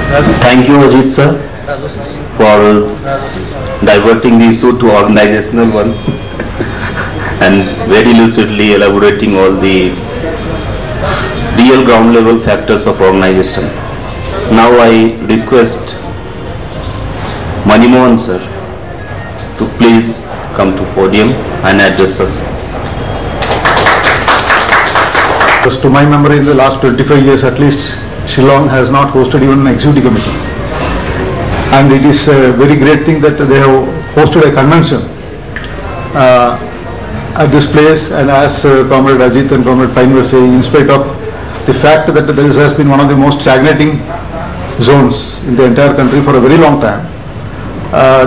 Thank you, Ajit sir, for diverting the issue to organizational one and very lucidly elaborating all the real ground level factors of organization. Now I request Manimohan sir to please come to podium and address us. To my memory, in the last 25 years at least, Shillong has not hosted even an executive committee. And it is a very great thing that they have hosted a convention at this place. And as Comrade Ajit and Comrade Pine were saying, in spite of the fact that this has been one of the most stagnating zones in the entire country for a very long time,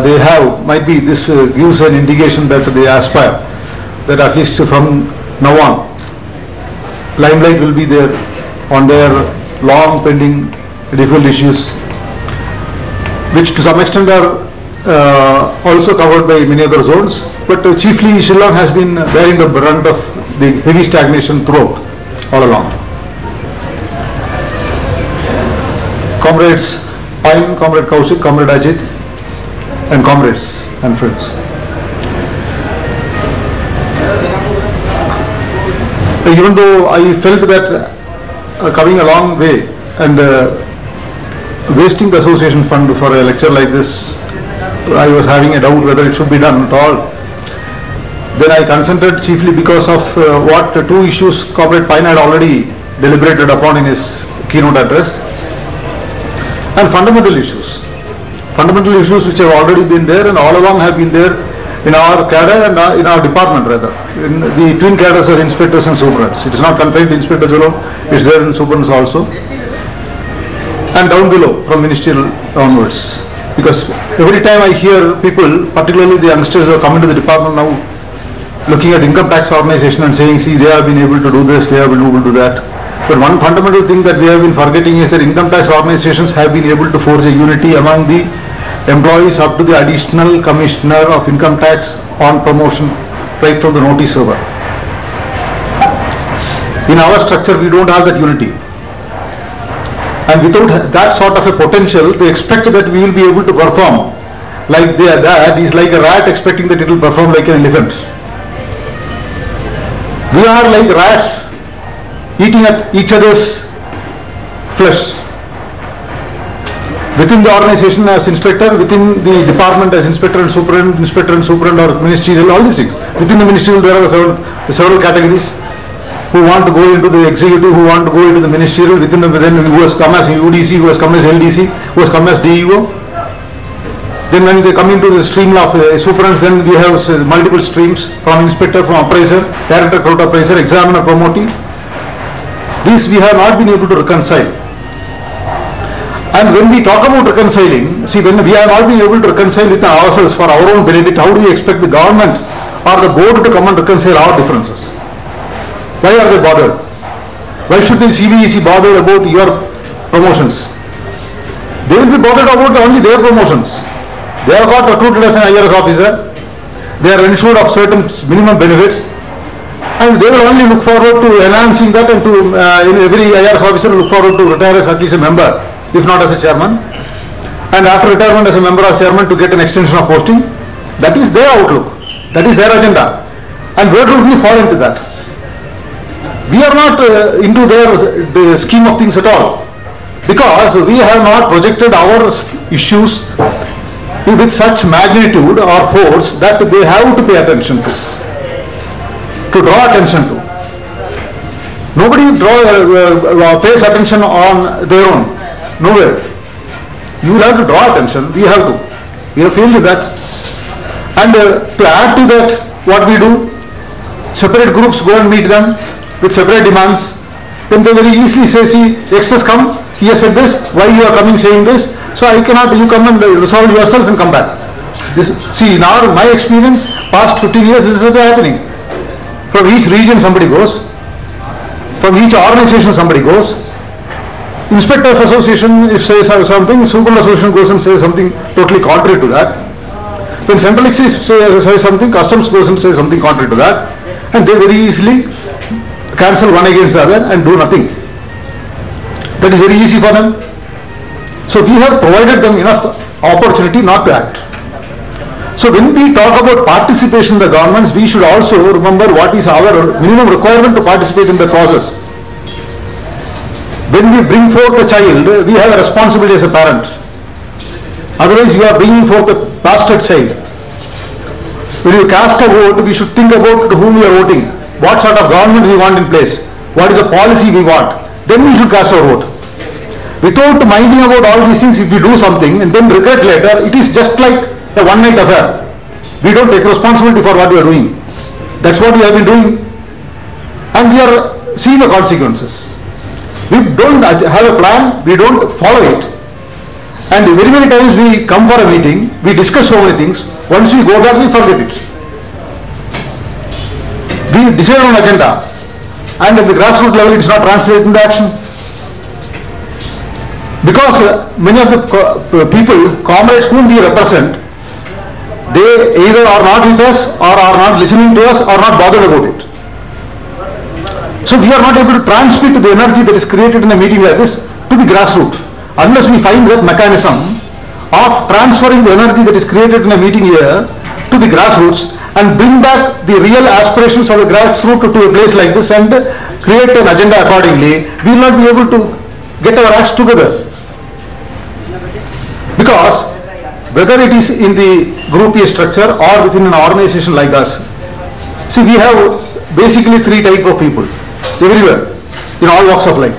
they have, might be, this gives an indication that they aspire that at least from now on, limelight will be there on their long pending difficult issues, which to some extent are also covered by many other zones, but chiefly Shillong has been bearing the brunt of the heavy stagnation throughout, all along. Comrades Pine, Comrade Kaushik, Comrade Ajit, and comrades and friends. Even though I felt that coming a long way and wasting the association fund for a lecture like this, I was having a doubt whether it should be done at all. Then I consented chiefly because of what two issues Comrade Pine had already deliberated upon in his keynote address, and fundamental issues which have already been there and all along have been there in our cadre and in our department rather. In the twin cadres are inspectors and superintendents. It is not confined to inspectors alone, it is there in superintendents also. And down below from ministerial onwards. Because every time I hear people, particularly the youngsters who are coming to the department now, looking at income tax organization and saying, see, they have been able to do this, they have been able to do that. But one fundamental thing that we have been forgetting is that income tax organizations have been able to forge a unity among the employees up to the additional commissioner of income tax on promotion right from the notice server. In our structure we don't have that unity, and without that sort of a potential to expect that we will be able to perform like that is like a rat expecting that it will perform like an elephant. We are like rats eating at each other's flesh. Within the organization as inspector, within the department as inspector and superintendent or ministerial, all these things. Within the ministerial there are several categories who want to go into the executive, who want to go into the ministerial, within the who has come as UDC, who has come as LDC, who has come as DEO. Then when they come into the stream of superintendents, then we have multiple streams from inspector, from appraiser, director, court appraiser, examiner, promotee. These we have not been able to reconcile. And when we talk about reconciling, see, when we have not been able to reconcile with ourselves for our own benefit, how do we expect the government or the board to come and reconcile our differences? Why are they bothered? Why should the CBEC bother about your promotions? They will be bothered about only their promotions. They have got recruited as an IRS officer, they are ensured of certain minimum benefits, and they will only look forward to enhancing that, and to every IRS officer look forward to retire as at least a member, if not as a chairman, and after retirement as a member or chairman to get an extension of posting. That is their outlook, that is their agenda, and where do we fall into that? We are not into their scheme of things at all, because we have not projected our issues with such magnitude or force that they have to pay attention to draw attention to. Nobody pays attention on their own. Nowhere. You will have to draw attention. We have to. We have failed with that. And to add to that, what we do, separate groups go and meet them with separate demands. Then they very easily say, see, X has come, he has said this, why you are coming saying this? So I cannot, you come and resolve yourself and come back. This, see, in my experience, past 15 years, this is happening. From each region somebody goes, from each organization somebody goes. Inspectors Association if says something, Super Association goes and says something totally contrary to that. When Central Excise says something, Customs goes and says something contrary to that, and they very easily cancel one against the other and do nothing. That is very easy for them. So we have provided them enough opportunity not to act. So when we talk about participation in the governance, we should also remember what is our minimum requirement to participate in the process. When we bring forth a child, we have a responsibility as a parent. Otherwise, you are bringing forth a bastard child. When you cast a vote, we should think about to whom we are voting, what sort of government we want in place, what is the policy we want. Then we should cast our vote. Without minding about all these things, if we do something and then regret later, it is just like a one-night affair. We don't take responsibility for what we are doing. That's what we have been doing. And we are seeing the consequences. We don't have a plan, we don't follow it. And very many times we come for a meeting, we discuss so many things, once we go back we forget it. We decide on agenda and at the grassroots level it is not translated into action. Because many of the people, comrades whom we represent, they either are not with us or are not listening to us or not bothered about it. So we are not able to transmit the energy that is created in a meeting like this to the grassroots. Unless we find that mechanism of transferring the energy that is created in a meeting here to the grassroots and bring back the real aspirations of the grassroots to a place like this and create an agenda accordingly, we will not be able to get our acts together. Because whether it is in the group A structure or within an organization like us, see, we have basically three types of people everywhere in all walks of life.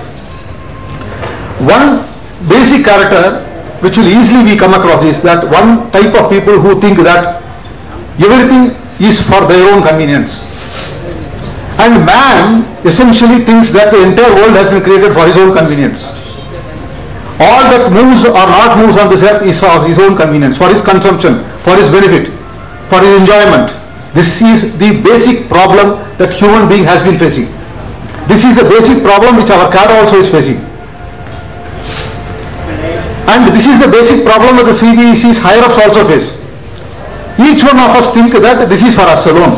One basic character which will easily be come across is that one type of people who think that everything is for their own convenience. And man essentially thinks that the entire world has been created for his own convenience. All that moves or not moves on this earth is for his own convenience, for his consumption, for his benefit, for his enjoyment. This is the basic problem that human being has been facing. This is the basic problem which our cat also is facing. And this is the basic problem that the CBEC's higher-ups also face. Each one of us think that this is for us alone.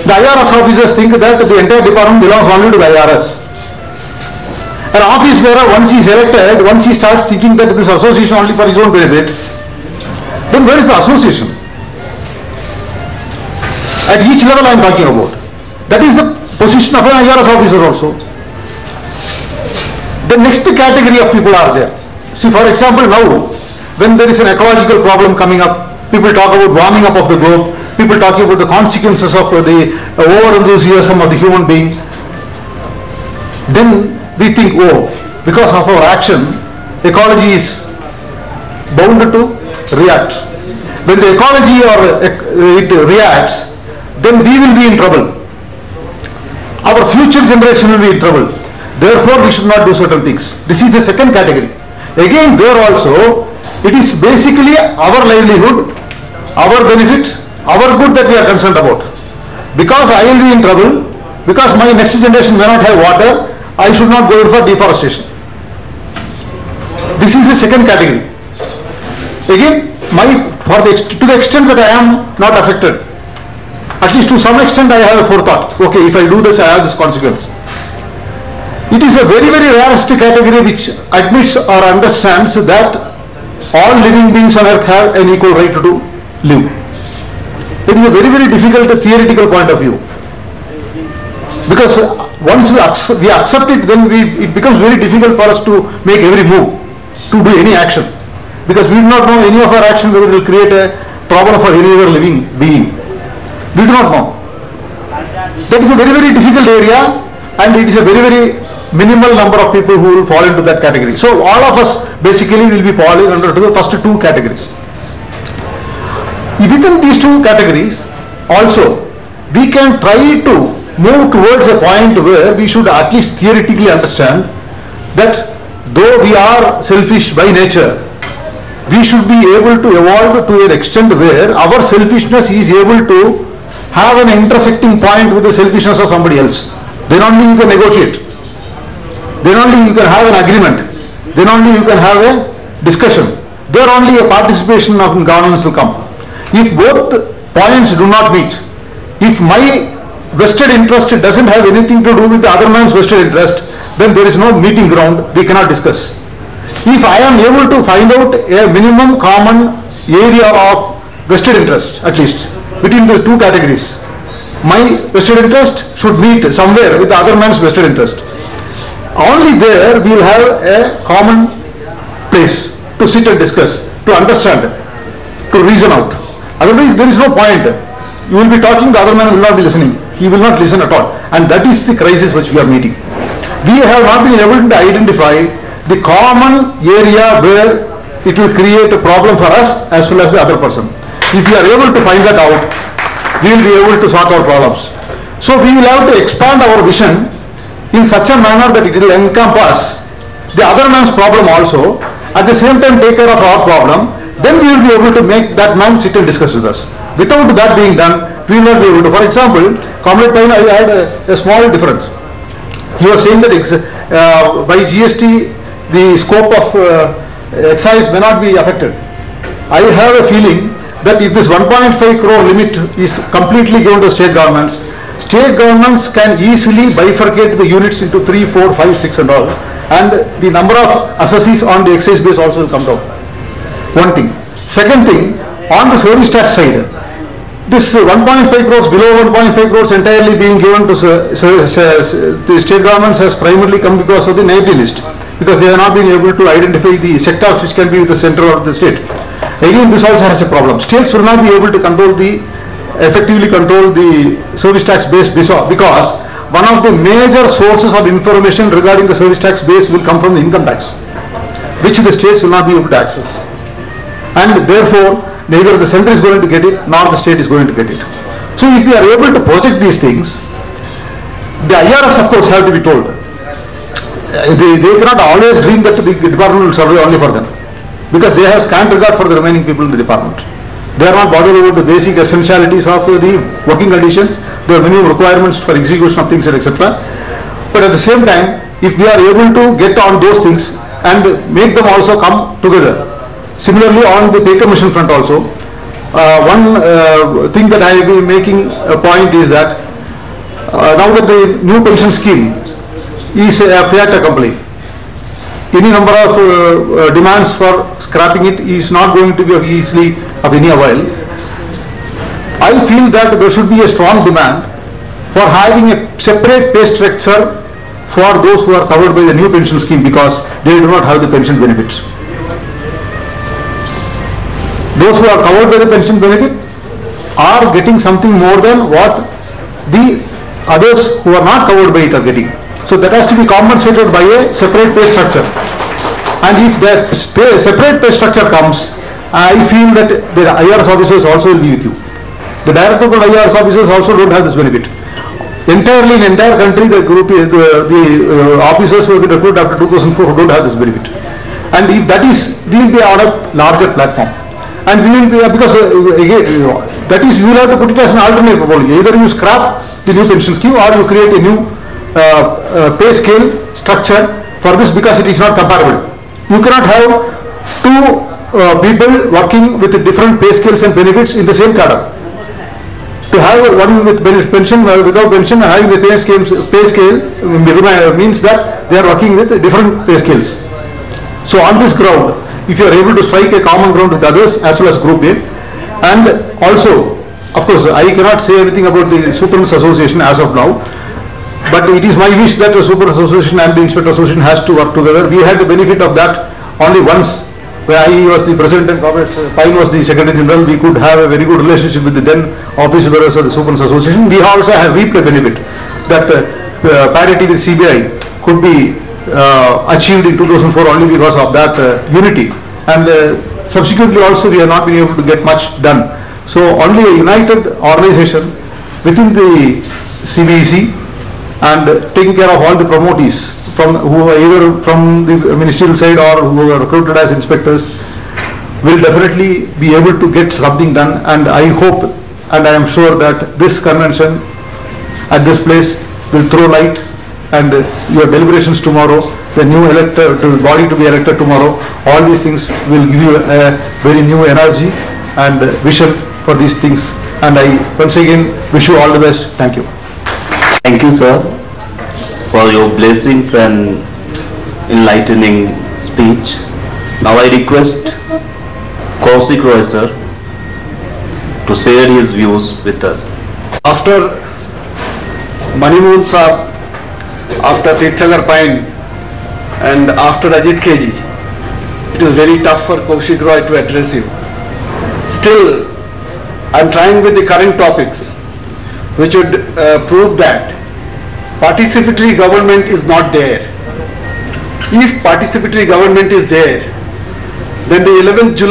The IRS officers think that the entire department belongs only to the IRS. An office bearer, once he is elected, once he starts thinking that this association only for his own benefit, then where is the association? At each level I am talking about. That is the position of an IRS officer also. The next category of people are there. See, for example, now, when there is an ecological problem coming up, people talk about warming up of the globe, people talking about the consequences of the over-enthusiasm of the human being, then we think, oh, because of our action, ecology is bound to react. When the ecology or it reacts, then we will be in trouble. Our future generation will be in trouble. Therefore, we should not do certain things. This is the second category. Again, there also, it is basically our livelihood, our benefit, our good that we are concerned about. Because I will be in trouble, because my next generation may not have water, I should not go in for deforestation. This is the second category. Again, to the extent that I am not affected, at least to some extent I have a forethought. Okay, if I do this, I have this consequence. It is a very, very rarest category which admits or understands that all living beings on earth have an equal right to live. It is a very, very difficult theoretical point of view. Because once we accept it, then it becomes very difficult for us to make every move, to do any action. Because we do not know any of our actions whether it will create a problem for any other living being. We do not know. That is a very, very difficult area, and it is a very, very minimal number of people who will fall into that category. So all of us basically will be falling under the first two categories. Within these two categories, also, we can try to move towards a point where we should at least theoretically understand that though we are selfish by nature, we should be able to evolve to an extent where our selfishness is able to have an intersecting point with the selfishness of somebody else. Then only you can negotiate. Then only you can have an agreement. Then only you can have a discussion. There only a participation of governance will come. If both points do not meet, if my vested interest doesn't have anything to do with the other man's vested interest, then there is no meeting ground, we cannot discuss. If I am able to find out a minimum common area of vested interest, at least between the two categories, my vested interest should meet somewhere with the other man's vested interest. Only there we will have a common place to sit and discuss, to understand, to reason out. Otherwise there is no point. You will be talking, the other man will not be listening. He will not listen at all. And that is the crisis which we are meeting. We have not been able to identify the common area where it will create a problem for us as well as the other person. If we are able to find that out, we will be able to sort our problems. So we will have to expand our vision in such a manner that it will encompass the other man's problem also, at the same time take care of our problem. Then we will be able to make that man sit and discuss with us. Without that being done, we will not be able to. For example, Comrade Pine, I had a small difference. He was saying that by GST, the scope of excise may not be affected. I have a feeling that if this 1.5 crore limit is completely given to state governments can easily bifurcate the units into 3, 4, 5, 6 and all. And the number of assessees on the excise base also will come down. One thing. Second thing, on the service tax side, this 1.5 crores, below 1.5 crores entirely being given to the state governments has primarily come because of the native list, because they have not been able to identify the sectors which can be with the center of the state. Again, this also has a problem. States will not be able to effectively control the service tax base because one of the major sources of information regarding the service tax base will come from the income tax, which the states will not be able to access. And therefore, neither the center is going to get it, nor the state is going to get it. So if we are able to project these things, the IRS of course have to be told. They cannot always dream that the department will survey only for them, because they have scant regard for the remaining people in the department. They are not bothered about the basic essentialities of the working conditions, the minimum requirements for execution of things, etc. But at the same time, if we are able to get on those things and make them also come together. Similarly, on the pay commission front also, one thing that I will be making a point is that now that the new pension scheme is a fait accompli, any number of demands for scrapping it is not going to be easily of any avail. I feel that there should be a strong demand for having a separate pay structure for those who are covered by the new pension scheme, because they do not have the pension benefits. Those who are covered by the pension benefit are getting something more than what the others who are not covered by it are getting. So that has to be compensated by a separate pay structure. And if that separate pay structure comes, I feel that the IRS officers also will be with you. The director of IRS officers also don't have this benefit. Entirely in the entire country, the officers who have been recruited after 2004 who don't have this benefit. And if that is, we will be on a larger platform. And we will be, because that is, you will have to put it as an alternate proposal. Either you scrap the new pension scheme or you create a new pay scale structure for this, because it is not comparable. You cannot have two people working with different pay scales and benefits in the same cadre. To have one with pension, without pension, and having the pay scale means that they are working with different pay scales. So on this ground, if you are able to strike a common ground with others as well as Group A, and also, of course, I cannot say anything about the Superintendents Association as of now, but it is my wish that the Super Association and the Inspector Association has to work together. We had the benefit of that only once, where I was the President and Pine was the Secretary General. We could have a very good relationship with the then office bearers of the Superintendents Association. We also have reaped a benefit that parity with CBI could be achieved in 2004 only because of that unity, and subsequently also we have not been able to get much done. So only a united organization within the CBEC and taking care of all the promotees from who are either from the ministerial side or who are recruited as inspectors will definitely be able to get something done. And I hope and I am sure that this convention at this place will throw light, and your deliberations tomorrow, the new body to be elected tomorrow, all these things will give you a very new energy and vision for these things. And I once again wish you all the best. Thank you. Thank you, sir, for your blessings and enlightening speech. Now I request Kaushik Roy sir to share his views with us. After Manimohan Saab, after Tirthagar Pine and after Ajit KG, it is very tough for Kaushik Roy to address you. Still, I am trying with the current topics which would prove that participatory government is not there. If participatory government is there, then the 11th July